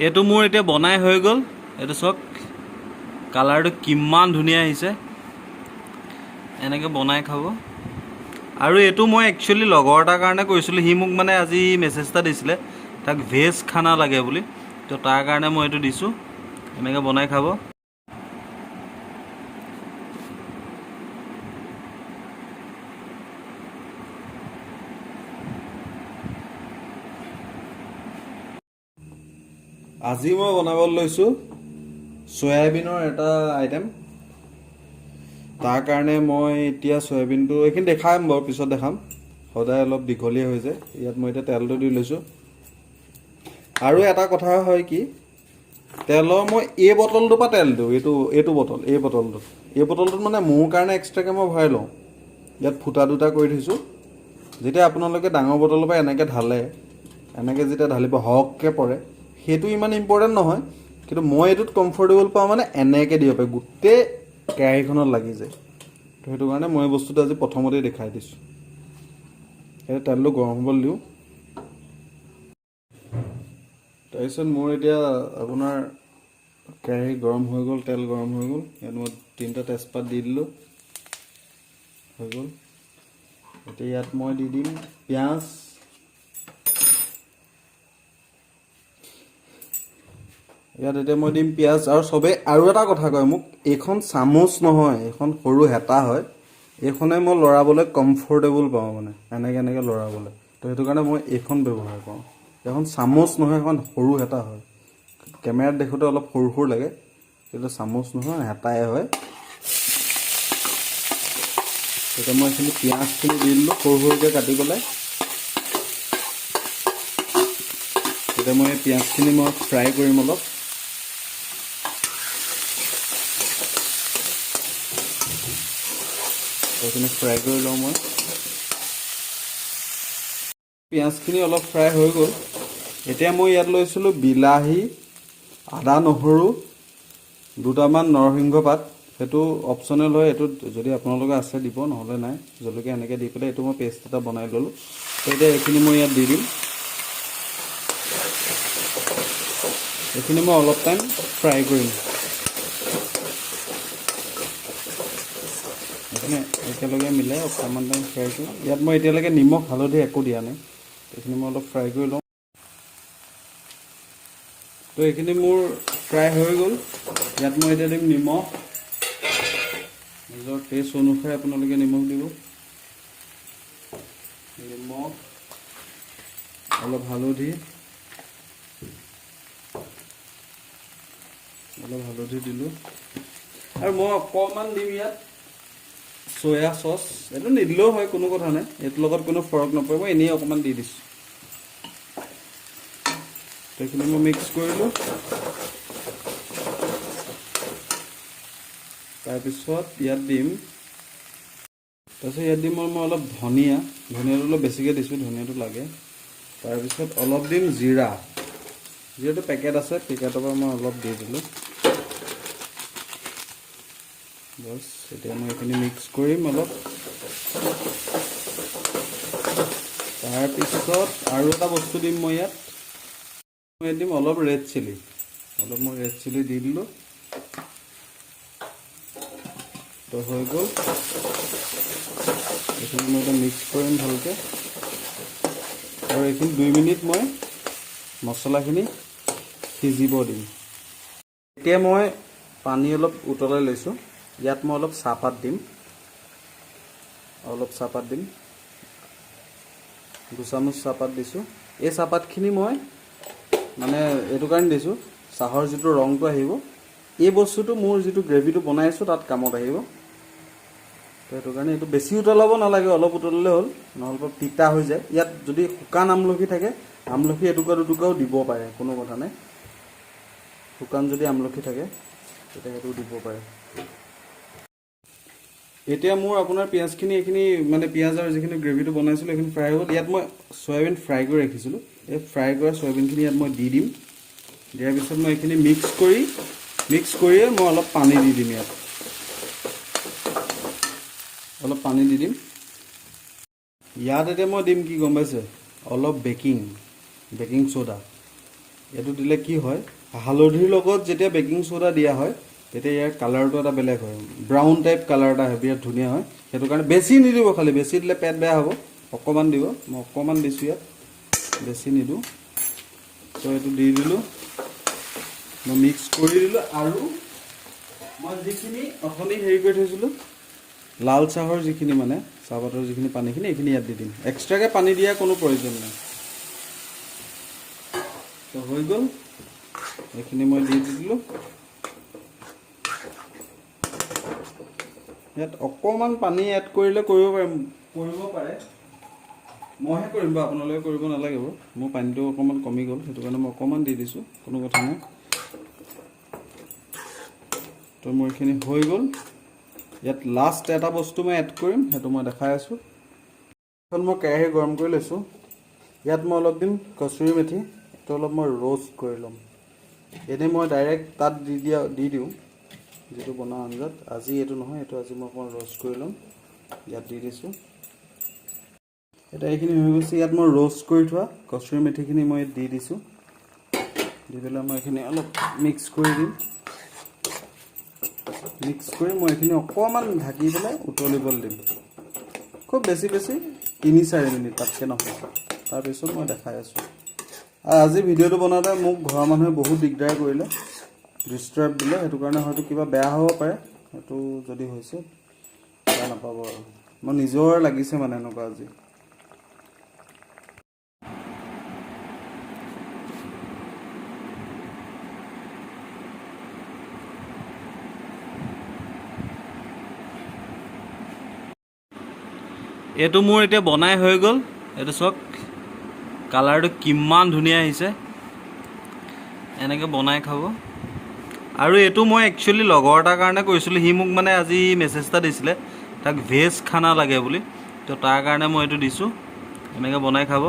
এইটো মোৰ এতিয়া বনাই হৈ গ'ল। এইটো চাওক কালাৰটো কিমান ধুনীয়া আহিছে। এনেকৈ বনাই খাব। আৰু এইটো মই একচুৱেলি লগৰ এটাৰ কাৰণে কৰিছিলোঁ। সি মোক মানে আজি মেছেজ এটা দিছিলে, তাক ভেজ খানা লাগে বুলি। তো তাৰ কাৰণে মই এইটো দিছোঁ। এনেকৈ বনাই খাব। আজি মই বনাবলৈ লৈছোঁ চয়াবিনৰ এটা আইটেম। তাৰ কাৰণে মই এতিয়া চয়াবিনটো এইখিনি দেখাম বাৰু, পিছত দেখাম। সদায় অলপ দীঘলীয়া হৈ যায়। ইয়াত মই এতিয়া তেলটো দি লৈছোঁ। আৰু এটা কথা হয় কি, তেলৰ মই এই বটলটোৰ পৰা তেল দিওঁ। এইটো বটল, এই বটলটোত মানে মোৰ কাৰণে এক্সট্ৰাকৈ মই ভৰাই লওঁ। ইয়াত ফুটা দুটা কৰি থৈছোঁ। যেতিয়া আপোনালোকে ডাঙৰ বটলৰ পৰা এনেকৈ ঢালে, এনেকৈ যেতিয়া ঢালিব সৰহকৈ পৰে, সেইটো ইমান ইম্পৰ্টেণ্ট নহয়। কিন্তু মই এইটোত কমফৰ্টেবল পাওঁ মানে এনেকৈ দিব পাৰি, গোটেই কেৰাহীখনত লাগি যায়। তো সেইটো কাৰণে মই এই বস্তুটো আজি প্ৰথমতেই দেখাই দিছোঁ। সেই তেলটো গৰম হ'বলৈ দিওঁ। তাৰপিছত মোৰ এতিয়া আপোনাৰ কেৰাহী গৰম হৈ গ'ল, তেল গৰম হৈ গ'ল। ইয়াত মই 3টা তেজপাত দি দিলোঁ, হৈ গ'ল। এতিয়া ইয়াত মই দি দিম পিঁয়াজ। ইয়াত এতিয়া মই দিম পিঁয়াজ। আৰু চবেই আৰু এটা কথা কয় মোক, এইখন চামুচ নহয়, এইখন সৰু হেতা হয়। এইখনে মই লৰাবলৈ কমফৰ্টেবল পাওঁ, মানে এনেকৈ লৰাবলৈ। তো সেইটো কাৰণে মই এইখন ব্যৱহাৰ কৰোঁ। এখন চামুচ নহয়, এখন সৰু হেতা হয়। কেমেৰাত দেখোঁতে অলপ সৰু সৰু লাগে, কিন্তু চামুচ নহয়, হেতাই হয়। এতিয়া মই এইখিনি পিঁয়াজখিনি দি দিলোঁ সৰু সৰুকৈ কাটি পেলাই। এতিয়া মই এই পিঁয়াজখিনি মই ফ্ৰাই কৰিম অলপ। এইখিনি ফ্ৰাই কৰি লওঁ মই। পিঁয়াজখিনি অলপ ফ্ৰাই হৈ গ'ল। এতিয়া মই ইয়াত লৈছিলোঁ বিলাহী, আদা নহৰু, 2টামান নৰসিংহ পাত। সেইটো অপশ্যনেল হয়, এইটোত যদি আপোনালোকে আছে দিব, নহ'লে নাই। জলকীয়া এনেকৈ দি পেলাই এইটো মই পেষ্ট এটা বনাই ল'লোঁ। তো এতিয়া এইখিনি মই ইয়াত দি দিম। এইখিনি মই অলপ টাইম ফ্ৰাই কৰিম। এইখিনি একেলগে মিলাই অকণমান টাইম ফ্ৰাই কৰিম। ইয়াত মই এতিয়ালৈকে নিমখ হালধি একো দিয়া নাই। এইখিনি মই অলপ ফ্ৰাই কৰি লওঁ। তো এইখিনি মোৰ ফ্ৰাই হৈ গ'ল। ইয়াত মই এতিয়া দিম নিমখ। নিজৰ টেষ্ট অনুসাৰে আপোনালোকে নিমখ দিব। নিমখ, অলপ হালধি, দিলোঁ। আৰু মই অকণমান দিম ইয়াত চয়া চচ। এইটো নিদিলেও হয়, কোনো কথা নাই, এইটোৰ লগত কোনো ফৰক নপৰে। মই এনেই অকণমান দি দিছোঁ। এইখিনি মই মিক্স কৰিলোঁ। তাৰপিছত ইয়াত দিম মই অলপ ধনিয়াটো অলপ বেছিকৈ দিছোঁ, ধনিয়াটো লাগে। তাৰপিছত অলপ দিম জিৰা। যিহেতু পেকেট আছে, পেকেটৰ পৰা মই অলপ দি দিলোঁ। বছ, এতিয়া মই এইখিনি মিক্স কৰিম অলপ। তাৰপিছত আৰু এটা বস্তু দিম মই ইয়াত দিম অলপ ৰেড চিলি। মই ৰেড চিলি দি দিলোঁ। তো হৈ গ'ল। এইখিনি মই এতিয়া মিক্স কৰিম ভালকৈ। আৰু এইখিনি 2 মিনিট মই মছলাখিনি সিজিব দিম। এতিয়া মই পানী অলপ উতলাই লৈছোঁ। ইয়াত মই অলপ চাহপাত দিম। 2 চামুচ চাহপাত দিছোঁ। এই চাহপাতখিনি মই মানে এইটো কাৰণে দিছোঁ, চাহৰ যিটো ৰংটো আহিব, এই বস্তুটো মোৰ যিটো গ্ৰেভিটো বনাইছোঁ তাত কামত আহিব। তো সেইটো কাৰণে এইটো বেছি উতলাব নালাগে, অলপ উতলালে হ'ল, নহ'লে তিতা হৈ যায়। ইয়াত যদি শুকান আমলখি থাকে, আমলখি এটুকুৰা দুটুকুৰাও দিব পাৰে, কোনো কথা নাই। শুকান যদি আমলখি থাকে তেতিয়া সেইটো দিব পাৰে। এতিয়া মোৰ আপোনাৰ পিঁয়াজখিনি এইখিনি মানে পিঁয়াজ আৰু যিখিনি গ্ৰেভিটো বনাইছিলোঁ এইখিনি ফ্ৰাই হৈ গ'ল। ইয়াত মই চয়াবিন ফ্ৰাই কৰি ৰাখিছিলোঁ। এই ফ্ৰাই কৰা চয়াবিনখিনি ইয়াত মই দি দিম। দিয়াৰ পিছত মই এইখিনি মিক্স কৰিয়ে মই অলপ পানী দি দিম। ইয়াত অলপ পানী দি দিম। ইয়াত এতিয়া মই দিম কি গম পাইছে, অলপ বেকিং চ'ডা। এইটো দিলে কি হয়, হালধিৰ লগত যেতিয়া বেকিং সোডা দিয়া হয় তেতিয়া ইয়াৰ কালাৰটো এটা বেলেগ হয়, ব্ৰাউন টাইপ কালাৰ এটা হয়, বিৰাট ধুনীয়া হয়। সেইটো কাৰণে বেছি নিদিব, খালি বেছি দিলে পেট বেয়া হ'ব, অকণমান দিব। মই অকণমান দিছোঁ ইয়াত, বেছি নিদিওঁ। তো এইটো দি দিলোঁ, মই মিক্স কৰি দিলোঁ। আৰু মই যিখিনি অথনি হেৰি কৰি থৈছিলোঁ লাল চাহৰ যিখিনি মানে চাহপাতৰ যিখিনি পানীখিনি, এইখিনি ইয়াত দি দিম। এক্সট্ৰাকৈ পানী দিয়াৰ কোনো প্ৰয়োজন নাই। তো হৈ গ'ল, এইখিনি মই দি দিলোঁ। ইয়াত অকণমান পানী এড কৰিলে কৰিব পাৰে, মইহে কৰিম বাৰু, আপোনালোকে কৰিব নালাগে বাৰু। মোৰ পানীটো অকণমান কমি গ'ল, সেইটো কাৰণে মই অকণমান দি দিছোঁ, কোনো কথা নাই। তো মোৰ এইখিনি হৈ গ'ল। ইয়াত লাষ্ট এটা বস্তু মই এড কৰিম, সেইটো মই দেখাই আছোঁ। এখন মই কেৰাহী গৰম কৰি লৈছোঁ, ইয়াত মই অলপ দিম কচুৰি মেথি, এইটো অলপ মই ৰ'ষ্ট কৰি ল'ম। এনেই মই ডাইৰেক্ট তাত দি দিওঁ যিটো বনাওঁ আঞ্জাত। আজি এইটো নহয়, এইটো আজি মই অকণমান ৰ'ষ্ট কৰি ল'ম, ইয়াত দি দিছোঁ। এতিয়া এইখিনি হৈ গৈছে, ইয়াত মই ৰ'ষ্ট কৰি থোৱা কচুৰি মেথিখিনি মই দি দিছোঁ। দি পেলাই মই এইখিনি অলপ মিক্স কৰি দিম। মিক্স কৰি মই এইখিনি অকণমান ঢাকি পেলাই উতলিবলৈ দিম, খুব বেছি 3-4 মিনিট, তাতকৈ নহয়। তাৰপিছত মই দেখাই আছোঁ। আৰু আজি ভিডিঅ'টো বনাওঁতে মোক ঘৰৰ মানুহে বহুত দিগদাৰ কৰিলে, ডিষ্টাৰ্ব দিলে। সেইটো কাৰণে হয়তো কিবা বেয়া হ'ব পাৰে, সেইটো যদি হৈছে বেয়া নাপাব আৰু। মই নিজৰ লাগিছে মানে এনেকুৱা আজি। এইটো মোৰ এতিয়া বনাই হৈ গ'ল। এইটো চাওক, কালাৰটো কিমান ধুনীয়া আহিছে। এনেকৈ বনাই খাব। আৰু এইটো মই একচুৱেলি লগৰ এটাৰ কাৰণে কৰিছিলোঁ। সি মোক মানে আজি মেছেজ এটা দিছিলে, তাক ভেজ খানা লাগে বুলি। তো তাৰ কাৰণে মই এইটো দিছোঁ, এনেকৈ বনাই খাব।